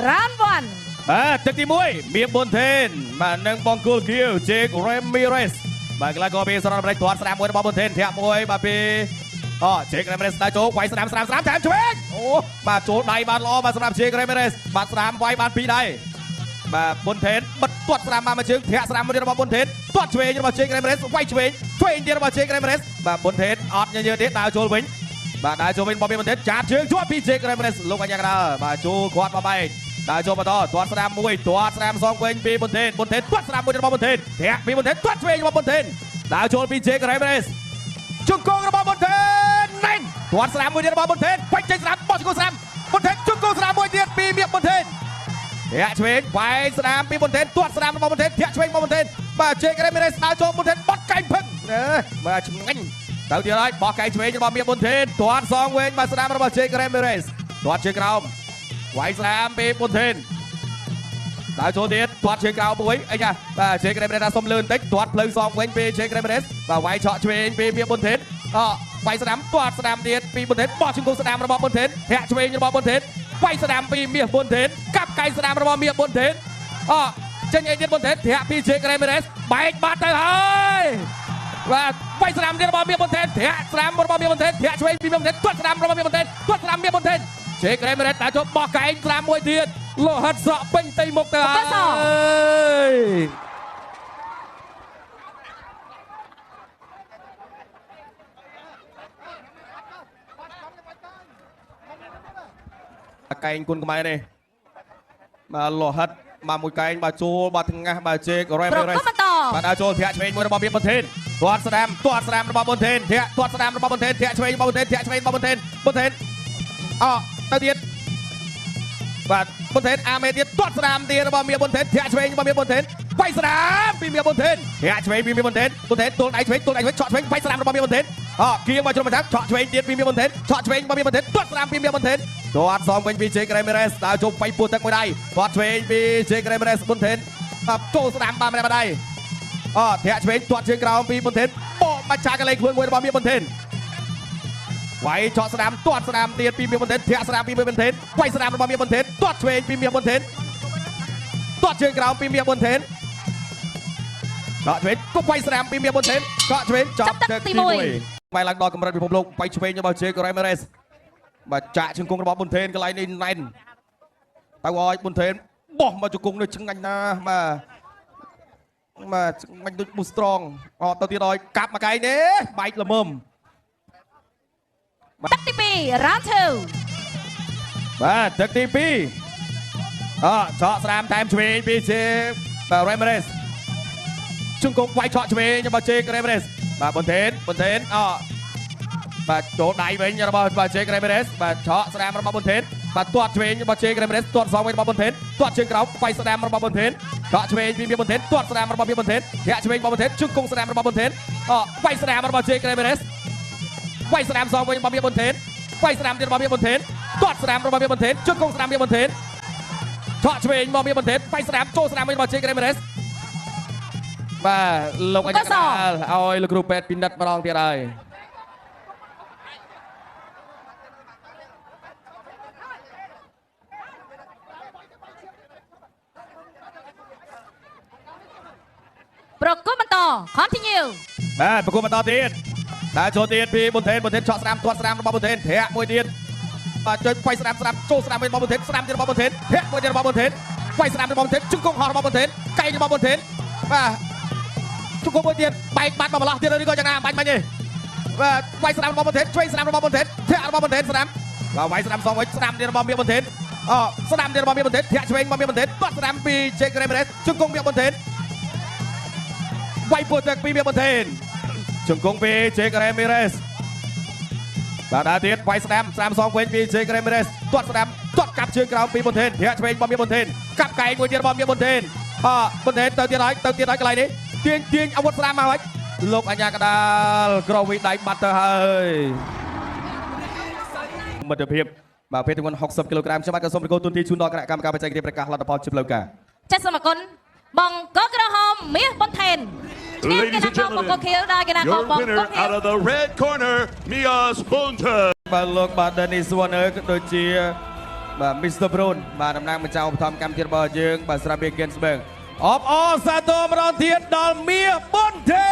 round 1ទឹកទី1មានប៊ុនថេនបាទនឹងបង្គោលគៀវជេករ៉េមីរ៉េសបាទកីឡាករពីសហរដ្ឋអាមេរិកទាត់ស្រាមមួយរបស់ប៊ុនថេនធាក់មួយបាទពីជេករ៉េមីរ៉េសដើរចូលវាយស្រាមតាមឆ្វេងអូបាទចូលដៃបានល្អបាទសម្រាប់ជេករ៉េមីរ៉េសបាទស្រាមវាយបាន2ដៃបាទប៊ុនថេនបិទទាត់ស្រាមបានមួយជើងធាក់ស្រាមមួយទៀតរបស់ប៊ុនថេនទាត់ឆ្វេងរបស់ជេករ៉េមីរ៉េសវាយឆ្វេងទៀតរបស់ជេករ៉េមីរ៉េសបាទប៊ុនថេនអត់ញញើទៀតដើរចូលវិញបាទដើរចូលវិញរបស់ប៊ុនថេនចាប់ជើងជាប់ពីជេករ៉េមីរ៉េសលោកអញ្ញាកដាលបាទចូលគាត់មកបែកដើរចូលបន្តទាត់ស្រាមមួយទាត់ស្រាមសងវិញពីប៊ុនថេនទាត់ស្រាមមួយរបស់ប៊ុនថេនធាក់ពីប៊ុនថេនទាត់ឆ្វេងរបស់ប៊ុនថេនដើរចូលពីជេករ៉េមីរ៉េសជង្គង់របស់ប៊ុនថេនណែនទាត់ស្រាមមួយទៀតរបស់ប៊ុនថេនបាច់ចេញស្រាមបោះជង្គង់ស្រាមប៊ុនថេនជង្គង់ស្រាមមួយទៀតពីមៀកប៊ុនថេនធាក់ឆ្វេងវាយស្រាមពីប៊ុនថេនទាត់ស្រាមរបស់ប៊ុនថេនធាក់ឆ្វេងរបស់ប៊ុនថេនបាទជេករ៉េមីរ៉េសដើរចូលប៊ុនថេនបត់កែងភឹងបាទឆ្ងាញ់ទៅទៀតហើយបោះកែងឆ្វេងរបស់មៀកប៊ុនថេនទាត់សងវិញបាទស្រាមរបស់ជេករ៉េមីរ៉េសទាត់ជើងក្រោមវាយស្រាមពីប៊ុនថេនដើរចូលទៀតទាត់ជើងក្រោមមួយអីចាបាទជេករ៉េមីរ៉េសសុំលឿនបន្តិចទាត់ផ្លូវសងវិញពីជេករ៉េមីរ៉េសបាទវាយឆក់ឆ្វេងពីមៀកប៊ុនថេនវាយស្រាមទាត់ស្រាមទៀតពីប៊ុនថេនបោះជង្គង់ស្រាមរបស់ប៊ុនថេនធាក់ឆ្វេងរបស់ប៊ុនថេនវាយស្រាមពីមៀកប៊ុនថេនកាប់កែងស្រាមរបស់មៀកប៊ុនថេនចេញអីទៀតប៊ុនថេនធាក់ពីជេករ៉េមីរ៉េសបែកបាត់ទៅហើយបាទវាយស្រាមទៀតរបស់មៀកប៊ុនថេនធាក់ស្រាមរបស់មៀកប៊ុនថេនធាក់ឆ្វេងពីមៀកប៊ុនថេនទាត់ស្រាមរបស់មៀកប៊ុនថេនទាត់ស្រាមមៀកប៊ុនថេនជេករ៉េមីរ៉េសដើរចូលបោះកែងស្រាមមួយទៀតលោហិតស្រក់ពេញទីមុខទៅហើយកែងគុណខ្មែរនេះបាទលោហិតមកមួយកែងបាទចូលបាទថ្ងាសបាទជេករ៉េមីរ៉េសបាទដើរចូលធាក់ឆ្វេងមួយរបស់មៀកប៊ុនថេនទាត់ស្រាមរបស់ប៊ុនថេនធាក់ទាត់ស្រាមរបស់ប៊ុនថេនធាក់ឆ្វេងរបស់ប៊ុនថេនធាក់ឆ្វេងរបស់ប៊ុនថេនទៅទៀតបាទប៊ុនថេនអាមេទៀតទាត់ស្រាមទៀតរបស់មៀកប៊ុនថេនធាក់ឆ្វេងរបស់មៀកប៊ុនថេនវាយស្រាមពីមៀកប៊ុនថេនធាក់ឆ្វេងពីមៀកប៊ុនថេនទល់ដៃឆ្វេងឆក់ឆ្វេងវាយស្រាមរបស់មៀកប៊ុនថេនគៀងមកជ្រុំមកឆក់ឆ្វេងទៀតពីមៀកប៊ុនថេនឆក់ឆ្វេងរបស់មៀកប៊ុនថេនទាត់ស្រាមពីមៀកប៊ុនថេនទាត់សងវិញពីជេករ៉េមីរ៉េសដើរជុំបៃពោះទឹកមួយដៃទាត់ឆ្វេងពីជេករ៉េមីរ៉េសប៊ុនថេនចូលស្រាមបានម្នាក់ម្ដាយធាក់ឆ្វេងទាត់ជើងក្រោមពីប៊ុនថេនបោកបាច់ឆាកលេខខ្លួនមួយរបស់មៀកប៊ុនថេនវាយឆក់ស្រាមទាត់ស្រាមទៀតពីមៀកប៊ុនថេនធាក់ស្រាមពីមៀកប៊ុនថេនវាយស្រាមរបស់មៀកប៊ុនថេនទាត់ឆ្វេងពីមៀកប៊ុនថេនទាត់ជើងក្រោមពីមៀកប៊ុនថេនដកឆ្វេងក៏វាយស្រាមពីមៀកប៊ុនថេនក៏ឆ្វេងចាប់ទឹកទី1បែរឡើងដល់កម្រិតពិភពលោកវាយឆ្វេងរបស់ជេករ៉េមីរ៉េសបាទចាក់ជង្គង់របស់ប៊ុនថេនកន្លែងនេះណែនទៅឲ្យប៊ុនថេនបោះមកជង្គង់នេះឆ្ងាញ់ណាស់បាទមិនដូចប៊ូស្រងទៅទៀតឲ្យកាប់មកកែងនេះបែកល្មមទឹកទី2 round 2បាទទឹកទី2ឆក់ស្រាមតាមឆ្វេងពីជេរ៉េមីរ៉េសជង្គង់វាយឆក់ឆ្វេងរបស់ជេករ៉េមីរ៉េសបាទប៊ុនថេនបាទចូលដៃវិញរបស់ជេករ៉េមីរ៉េសបាទឆក់ស្រាមរបស់ប៊ុនថេនបាទទាត់ឆ្វេងរបស់ជេករ៉េមីរ៉េសទាត់សងវិញរបស់ប៊ុនថេនទាត់ជើងក្រោមវាយស្រាមរបស់ប៊ុនថេនឆក់ឆ្វេងពីប៊ុនថេនទាត់ស្រាមរបស់ប៊ុនថេនធាក់ឆ្វេងរបស់ប៊ុនថេនជង្គង់ស្រាមរបស់ប៊ុនថេនវាយស្រាមរបស់ជេករ៉េមីរ៉េសវាយស្រាមសងវិញរបស់ប៊ុនថេនវាយស្រាមទៀតរបស់ប៊ុនថេនទាត់ស្រាមរបស់ប៊ុនថេនជង្គង់ស្រាមរបស់ប៊ុនថេនឆក់ឆ្វេងរបស់ប៊ុនថេនវាយស្រាមចូលស្រាមវិញរបស់ជេករ៉េមីរ៉េសបាទលោកអញ្ញាកដាលឲ្យលោកគ្រូពេទ្យពិនិត្យម្ដងទៀតហើយប្រកួតបន្ត continue បាទប្រកួតបន្តទៀតដើរចូលទៀតពីប៊ុនថេនឆក់ស្រាមទាត់ស្រាមរបស់ប៊ុនថេនធាក់មួយទៀតបាទចុចវាយស្រាមចូលស្រាមវិញរបស់ប៊ុនថេនស្រាមទៀតរបស់ប៊ុនថេនធាក់មួយទៀតរបស់ប៊ុនថេនវាយស្រាមរបស់ប៊ុនថេនជង្គង់ហោះរបស់ប៊ុនថេនកែងរបស់ប៊ុនថេនបាទជង្គង់មួយទៀតបែកបាត់មកម្លោះទៀតឬក៏យ៉ាងណាបាញ់ទេបាទវាយស្រាមរបស់ប៊ុនថេនឆ្វេងស្រាមរបស់ប៊ុនថេនធាក់របស់ប៊ុនថេនស្រាមបាទវាយស្រាមសងវិញស្រាមទៀតរបស់មៀកប៊ុនថេនស្រាមទៀតរបស់មៀកប៊ុនថេនធាក់ឆ្វេងរបស់មៀកប៊ុនថេនទាត់ស្រាមពីជេករ៉េមីរ៉េសជង្គង់មៀកប៊ុនថេនវាយពោះទឹកពីមៀកប៊ុនថេនជង្គង់ពីជេករ៉េមីរ៉េសបាទដើរទៀតវាយស្រាមសងវិញពីជេករ៉េមីរ៉េសទាត់ស្រាមទាត់កាប់ជើងក្រោមពីប៊ុនថេនធាក់ឆ្វេងរបស់មៀកប៊ុនថេនកាប់កែងមួយទៀតរបស់មៀកប៊ុនថេនប៊ុនថេនទៅទៀតហើយកន្លែងនេះទាញអាវុធស្រាមមកហើយលោកអញ្ញាកដាលក្រវីដៃបាត់ទៅហើយមិត្តភាពបាទពេលទម្ងន់60គីឡូក្រាមខ្ញុំបាទក៏សូមប្រកួតទូនទីជូនដល់គណៈកម្មការបច្ចេកទេសប្រកាសលទ្ធផលជិបលើការចាសសូមអរគុណបងកក្រហមមាសប៊ុនថេន Ladies and gentlemen, your winner out of the red corner, Mia Spunta. បាទលោកបាទ Dennis Warner ក៏ដូចជា បាទ Mr. Brown បាទតំណាងម្ចាស់ឧបត្ថម្ភកម្មវិធីរបស់យើងបាទស្រាប់ Gensberg អបអរសាទរម្ដងទៀតដល់មាសប៊ុនទេ